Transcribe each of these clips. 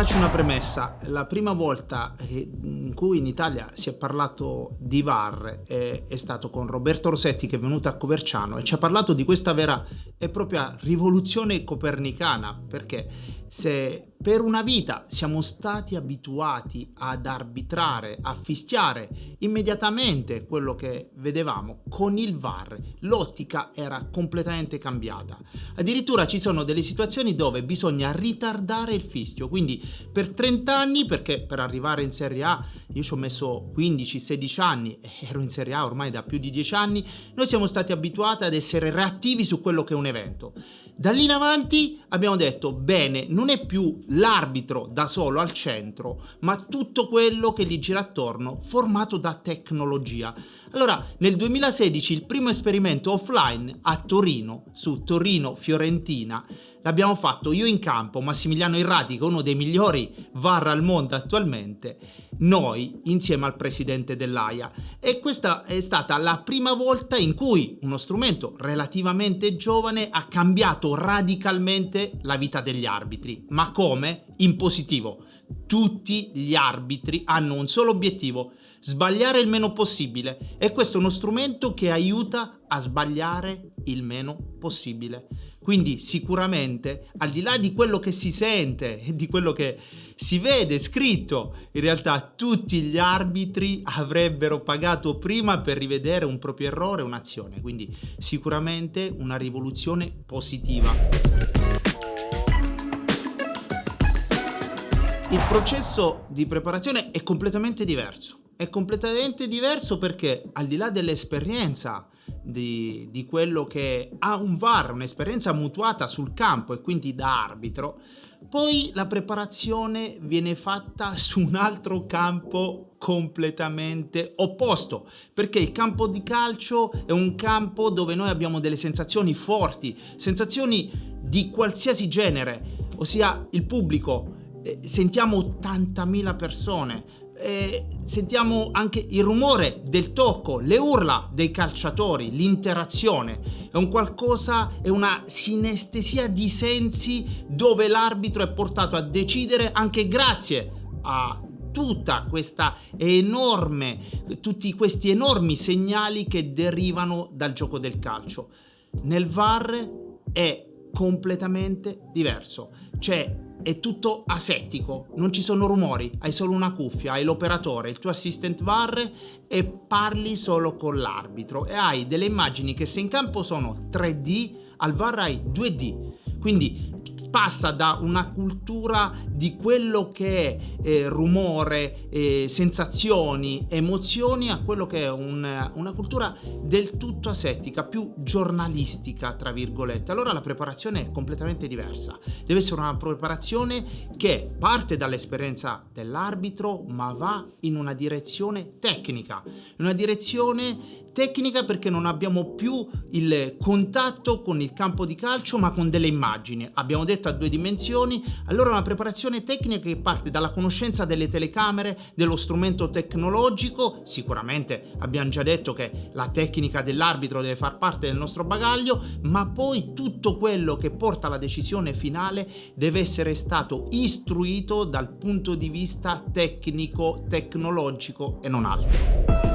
Faccio una premessa. La prima volta in cui in Italia si è parlato di VAR è stato con Roberto Rossetti, che è venuto a Coverciano e ci ha parlato di questa vera e propria rivoluzione copernicana, perché se per una vita siamo stati abituati ad arbitrare, a fischiare immediatamente quello che vedevamo, con il VAR l'ottica era completamente cambiata. Addirittura ci sono delle situazioni dove bisogna ritardare il fischio, quindi per 30 anni, perché per arrivare in Serie A io ci ho messo 15-16 anni, ero in Serie A ormai da più di 10 anni, noi siamo stati abituati ad essere reattivi su quello che è un evento. Da lì in avanti abbiamo detto, bene, non è più l'arbitro da solo al centro, ma tutto quello che gli gira attorno, formato da tecnologia. Allora, nel 2016 il primo esperimento offline a Torino, su Torino-Fiorentina, l'abbiamo fatto io in campo, Massimiliano Irrati, che è uno dei migliori VAR al mondo attualmente, noi insieme al presidente dell'AIA. E questa è stata la prima volta in cui uno strumento relativamente giovane ha cambiato radicalmente la vita degli arbitri. Ma come? In positivo. Tutti gli arbitri hanno un solo obiettivo: sbagliare il meno possibile, e questo è uno strumento che aiuta a sbagliare il meno possibile. Quindi sicuramente, al di là di quello che si sente e di quello che si vede scritto, in realtà tutti gli arbitri avrebbero pagato prima per rivedere un proprio errore, un'azione. Quindi sicuramente una rivoluzione positiva. Il processo di preparazione è completamente diverso. È completamente diverso perché, al di là dell'esperienza di quello che ha un VAR, un'esperienza mutuata sul campo e quindi da arbitro, poi la preparazione viene fatta su un altro campo completamente opposto, perché il campo di calcio è un campo dove noi abbiamo delle sensazioni forti, sensazioni di qualsiasi genere, ossia il pubblico. Sentiamo 80.000 persone, sentiamo anche il rumore del tocco, le urla dei calciatori, l'interazione. È un qualcosa, è una sinestesia di sensi dove l'arbitro è portato a decidere anche grazie a tutta questa enorme, tutti questi enormi segnali che derivano dal gioco del calcio. Nel VAR è completamente diverso, cioè è tutto asettico, non ci sono rumori, hai solo una cuffia, hai l'operatore, il tuo assistant VAR e parli solo con l'arbitro e hai delle immagini che se in campo sono 3D, al VAR hai 2D. Quindi passa da una cultura di quello che è rumore, sensazioni, emozioni, a quello che è una cultura del tutto asettica, più giornalistica, tra virgolette. Allora la preparazione è completamente diversa. Deve essere una preparazione che parte dall'esperienza dell'arbitro, ma va in una direzione tecnica. Perché non abbiamo più il contatto con il campo di calcio, ma con delle immagini. Abbiamo detto a 2 dimensioni. Allora una preparazione tecnica che parte dalla conoscenza delle telecamere, dello strumento tecnologico. Sicuramente abbiamo già detto che la tecnica dell'arbitro deve far parte del nostro bagaglio, ma poi tutto quello che porta alla decisione finale deve essere stato istruito dal punto di vista tecnico, tecnologico e non altro.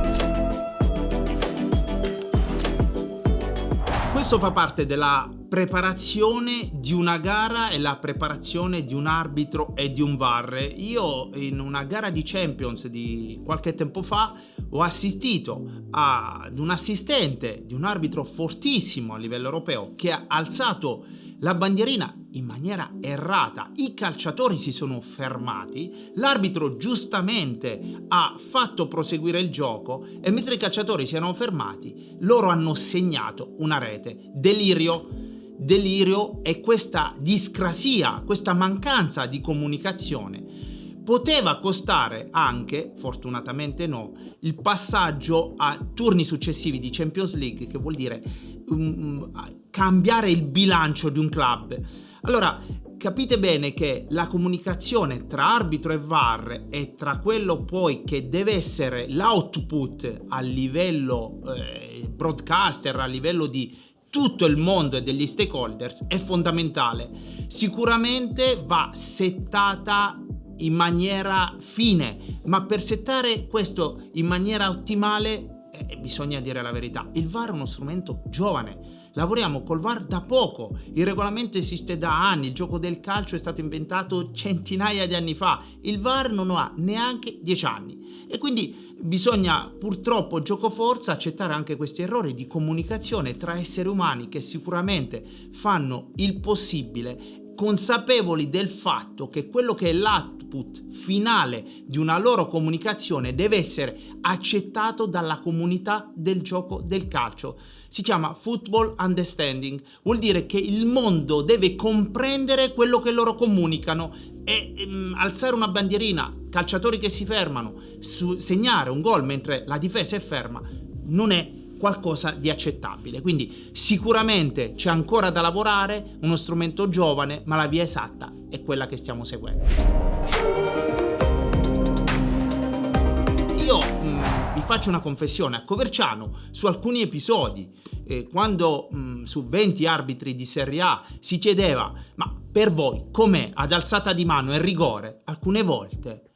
Questo fa parte della preparazione di una gara e la preparazione di un arbitro e di un VAR. Io in una gara di Champions di qualche tempo fa ho assistito ad un assistente di un arbitro fortissimo a livello europeo che ha alzato la bandierina in maniera errata. I calciatori si sono fermati, l'arbitro giustamente ha fatto proseguire il gioco e mentre i calciatori si erano fermati loro hanno segnato una rete. Delirio e questa discrasia, questa mancanza di comunicazione poteva costare anche, fortunatamente no, il passaggio a turni successivi di Champions League, che vuol dire cambiare il bilancio di un club. Allora, capite bene che la comunicazione tra arbitro e VAR e tra quello poi che deve essere l'output a livello broadcaster, a livello di tutto il mondo e degli stakeholders è fondamentale. Sicuramente va settata in maniera fine, ma per settare questo in maniera ottimale bisogna dire la verità. Il VAR è uno strumento giovane. Lavoriamo col VAR da poco, il regolamento esiste da anni, il gioco del calcio è stato inventato centinaia di anni fa, il VAR non ha neanche 10 anni e quindi bisogna purtroppo giocoforza accettare anche questi errori di comunicazione tra esseri umani che sicuramente fanno il possibile, consapevoli del fatto che quello che è l'output finale di una loro comunicazione deve essere accettato dalla comunità del gioco del calcio. Si chiama football understanding, vuol dire che il mondo deve comprendere quello che loro comunicano e alzare una bandierina, calciatori che si fermano, segnare un gol mentre la difesa è ferma, non è qualcosa di accettabile. Quindi sicuramente c'è ancora da lavorare, uno strumento giovane, ma la via esatta è quella che stiamo seguendo. Io vi faccio una confessione: a Coverciano su alcuni episodi, quando su 20 arbitri di Serie A si chiedeva ma per voi com'è ad alzata di mano e rigore, alcune volte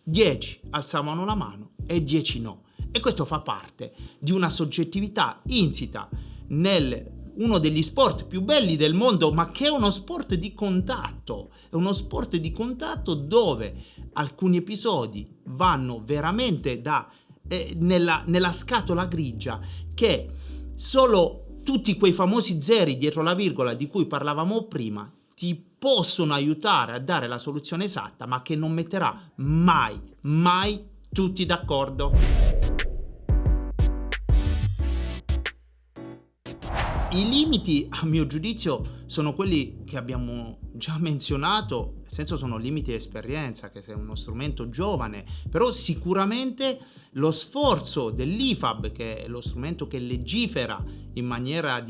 10 alzavano la mano e 10 no. E questo fa parte di una soggettività insita nel uno degli sport più belli del mondo, ma che è uno sport di contatto. È uno sport di contatto dove alcuni episodi vanno veramente nella scatola grigia, che solo tutti quei famosi zeri dietro la virgola di cui parlavamo prima ti possono aiutare a dare la soluzione esatta, ma che non metterà mai tutti d'accordo. I limiti, a mio giudizio, sono quelli che abbiamo già menzionato, nel senso sono limiti di esperienza, che è uno strumento giovane, però sicuramente lo sforzo dell'IFAB, che è lo strumento che legifera in materia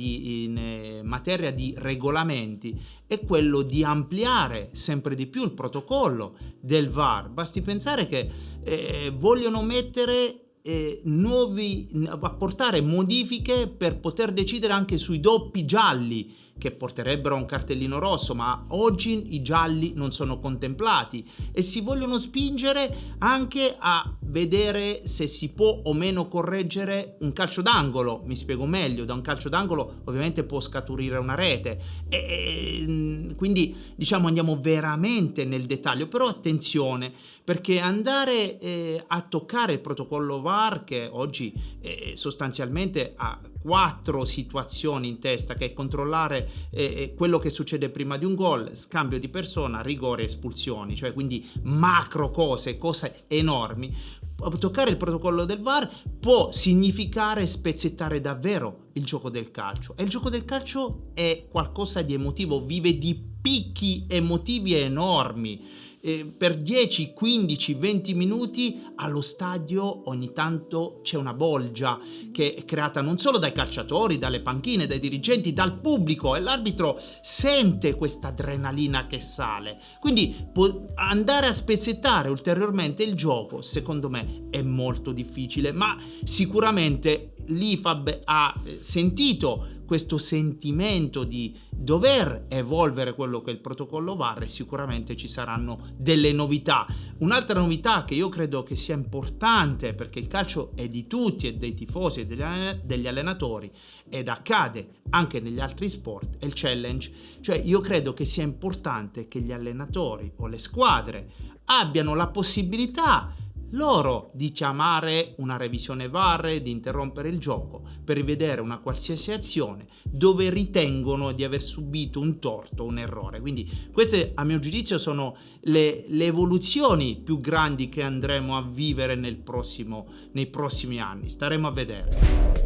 di regolamenti, è quello di ampliare sempre di più il protocollo del VAR. Basti pensare che vogliono mettere apportare modifiche per poter decidere anche sui doppi gialli, che porterebbero a un cartellino rosso, ma oggi i gialli non sono contemplati e si vogliono spingere anche a vedere se si può o meno correggere un calcio d'angolo. Mi spiego meglio: da un calcio d'angolo ovviamente può scaturire una rete quindi diciamo andiamo veramente nel dettaglio, però attenzione, perché andare a toccare il protocollo VAR, che oggi sostanzialmente ha 4 situazioni in testa, che è controllare quello che succede prima di un gol, scambio di persona, rigore, espulsioni, cioè quindi macro cose enormi. Toccare il protocollo del VAR può significare spezzettare davvero il gioco del calcio, e il gioco del calcio è qualcosa di emotivo, vive di picchi emotivi enormi. Per 10, 15, 20 minuti allo stadio ogni tanto c'è una bolgia che è creata non solo dai calciatori, dalle panchine, dai dirigenti, dal pubblico, e l'arbitro sente questa adrenalina che sale. Quindi andare a spezzettare ulteriormente il gioco, secondo me, è molto difficile, ma sicuramente l'IFAB ha sentito questo sentimento di dover evolvere quello che è il protocollo VAR, e sicuramente ci saranno delle novità. Un'altra novità che io credo che sia importante, perché il calcio è di tutti, è dei tifosi e degli allenatori, ed accade anche negli altri sport, è il challenge. Cioè io credo che sia importante che gli allenatori o le squadre abbiano la possibilità loro di chiamare una revisione VAR, di interrompere il gioco per rivedere una qualsiasi azione dove ritengono di aver subito un torto, un errore. Quindi queste, a mio giudizio, sono le evoluzioni più grandi che andremo a vivere nei prossimi anni. Staremo a vedere.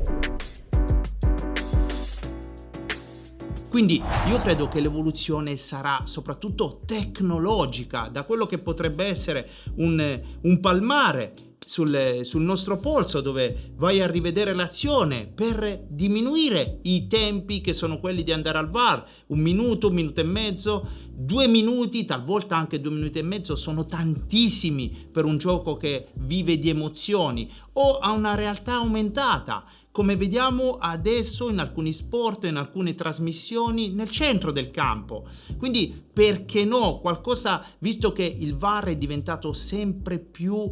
Quindi io credo che l'evoluzione sarà soprattutto tecnologica, da quello che potrebbe essere un palmare sul nostro polso, dove vai a rivedere l'azione per diminuire i tempi che sono quelli di andare al VAR, 1 minuto, 1 minuto e mezzo, 2 minuti, talvolta anche 2 minuti e mezzo sono tantissimi per un gioco che vive di emozioni, o a una realtà aumentata come vediamo adesso in alcuni sport, in alcune trasmissioni, nel centro del campo. Quindi perché no? Qualcosa, visto che il VAR è diventato sempre più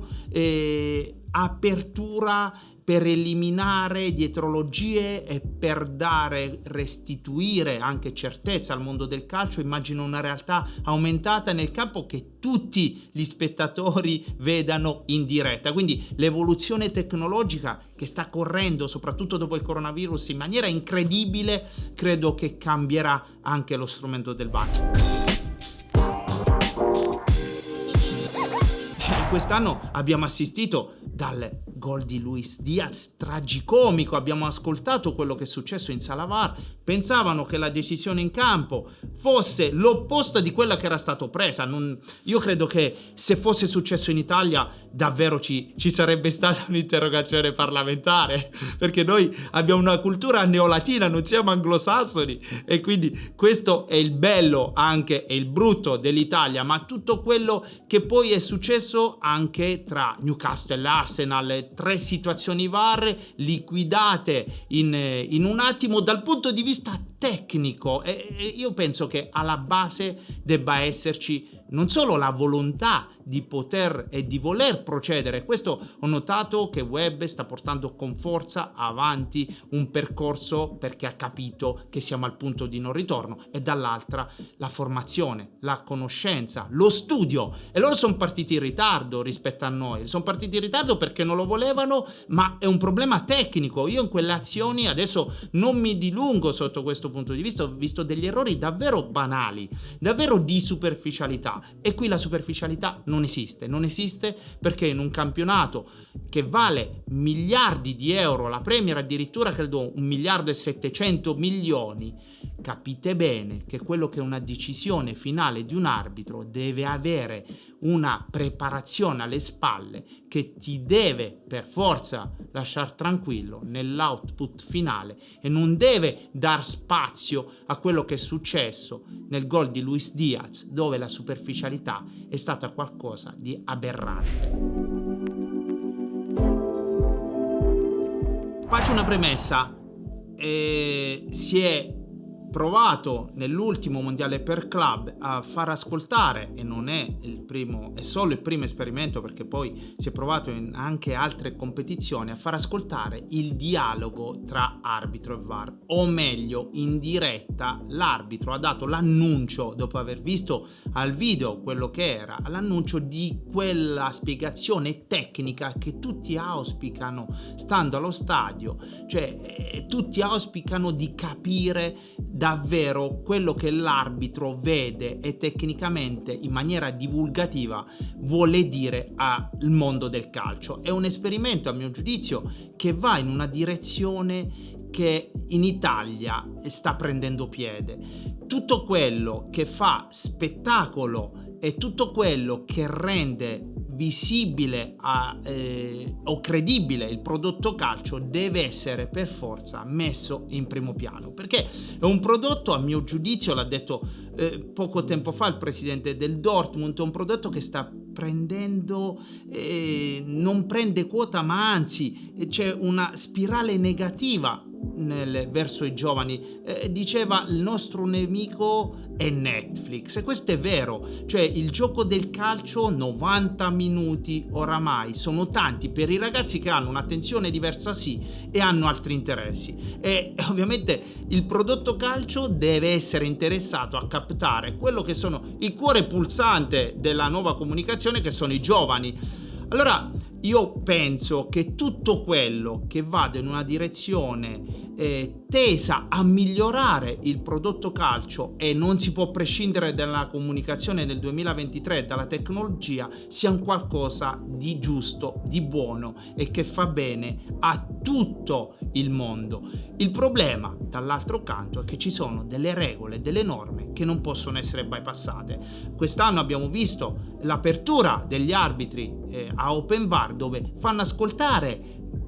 apertura per eliminare dietrologie e per restituire anche certezza al mondo del calcio. Immagino una realtà aumentata nel campo che tutti gli spettatori vedano in diretta. Quindi l'evoluzione tecnologica che sta correndo, soprattutto dopo il coronavirus, in maniera incredibile, credo che cambierà anche lo strumento del VAR. Quest'anno abbiamo assistito dal gol di Luis Diaz tragicomico, abbiamo ascoltato quello che è successo in sala VAR, pensavano che la decisione in campo fosse l'opposto di quella che era stata presa. Io credo che se fosse successo in Italia davvero ci sarebbe stata un'interrogazione parlamentare, perché noi abbiamo una cultura neolatina, non siamo anglosassoni, e quindi questo è il bello anche e il brutto dell'Italia. Ma tutto quello che poi è successo anche tra Newcastle e Arsenal, 3 situazioni VAR liquidate in un attimo dal punto di vista tecnico, e io penso che alla base debba esserci non solo la volontà di poter e di voler procedere. Questo ho notato che Webb sta portando con forza avanti un percorso perché ha capito che siamo al punto di non ritorno, e dall'altra la formazione, la conoscenza, lo studio. E loro sono partiti in ritardo rispetto a noi, sono partiti in ritardo perché non lo volevano, ma è un problema tecnico. Io in quelle azioni adesso non mi dilungo sotto questo punto di vista, ho visto degli errori davvero banali, davvero di superficialità. E qui la superficialità non esiste perché in un campionato che vale miliardi di euro, la Premier addirittura credo 1,7 miliardi, capite bene che quello che è una decisione finale di un arbitro deve avere una preparazione alle spalle che ti deve per forza lasciare tranquillo nell'output finale, e non deve dar spazio a quello che è successo nel gol di Luis Diaz, dove la superficialità è stata qualcosa di aberrante. Faccio una premessa: si è provato nell'ultimo mondiale per club a far ascoltare, e non è il primo, è solo il primo esperimento perché poi si è provato in anche altre competizioni, a far ascoltare il dialogo tra arbitro e VAR, o meglio in diretta l'arbitro ha dato l'annuncio, dopo aver visto al video quello che era, l'annuncio di quella spiegazione tecnica che tutti auspicano stando allo stadio, cioè tutti auspicano di capire davvero quello che l'arbitro vede e tecnicamente in maniera divulgativa vuole dire al mondo del calcio. È un esperimento, a mio giudizio, che va in una direzione che in Italia sta prendendo piede. Tutto quello che fa spettacolo e tutto quello che rende visibile o credibile il prodotto calcio deve essere per forza messo in primo piano, perché è un prodotto, a mio giudizio, l'ha detto poco tempo fa il presidente del Dortmund, è un prodotto che sta prendendo, non prende quota, ma anzi c'è una spirale negativa verso i giovani. Diceva il nostro nemico è Netflix, e questo è vero, cioè il gioco del calcio 90 minuti oramai sono tanti per i ragazzi che hanno un'attenzione diversa e hanno altri interessi, e ovviamente il prodotto calcio deve essere interessato a captare quello che sono il cuore pulsante della nuova comunicazione, che sono i giovani. Allora io penso che tutto quello che vada in una direzione tesa a migliorare il prodotto calcio, e non si può prescindere dalla comunicazione del 2023, dalla tecnologia, sia un qualcosa di giusto, di buono e che fa bene a tutto il mondo. Il problema, dall'altro canto, è che ci sono delle regole, delle norme che non possono essere bypassate. Quest'anno abbiamo visto l'apertura degli arbitri a Open VAR, dove fanno ascoltare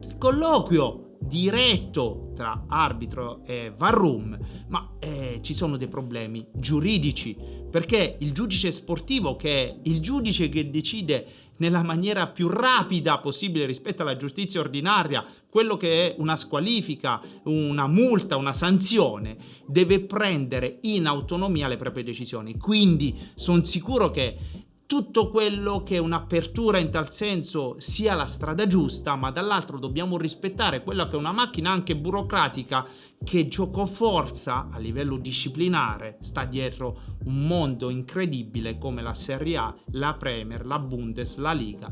il colloquio diretto tra arbitro e VAR room, ma ci sono dei problemi giuridici, perché il giudice sportivo, che è il giudice che decide nella maniera più rapida possibile rispetto alla giustizia ordinaria quello che è una squalifica, una multa, una sanzione, deve prendere in autonomia le proprie decisioni. Quindi sono sicuro che tutto quello che è un'apertura in tal senso sia la strada giusta, ma dall'altro dobbiamo rispettare quella che è una macchina anche burocratica che giocoforza a livello disciplinare sta dietro un mondo incredibile come la Serie A, la Premier, la Bundes, la Liga.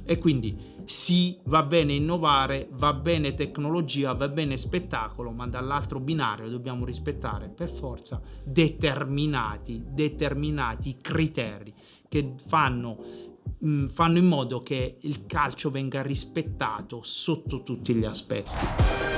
E quindi sì, va bene innovare, va bene tecnologia, va bene spettacolo, ma dall'altro binario dobbiamo rispettare per forza determinati criteri che fanno in modo che il calcio venga rispettato sotto tutti gli aspetti.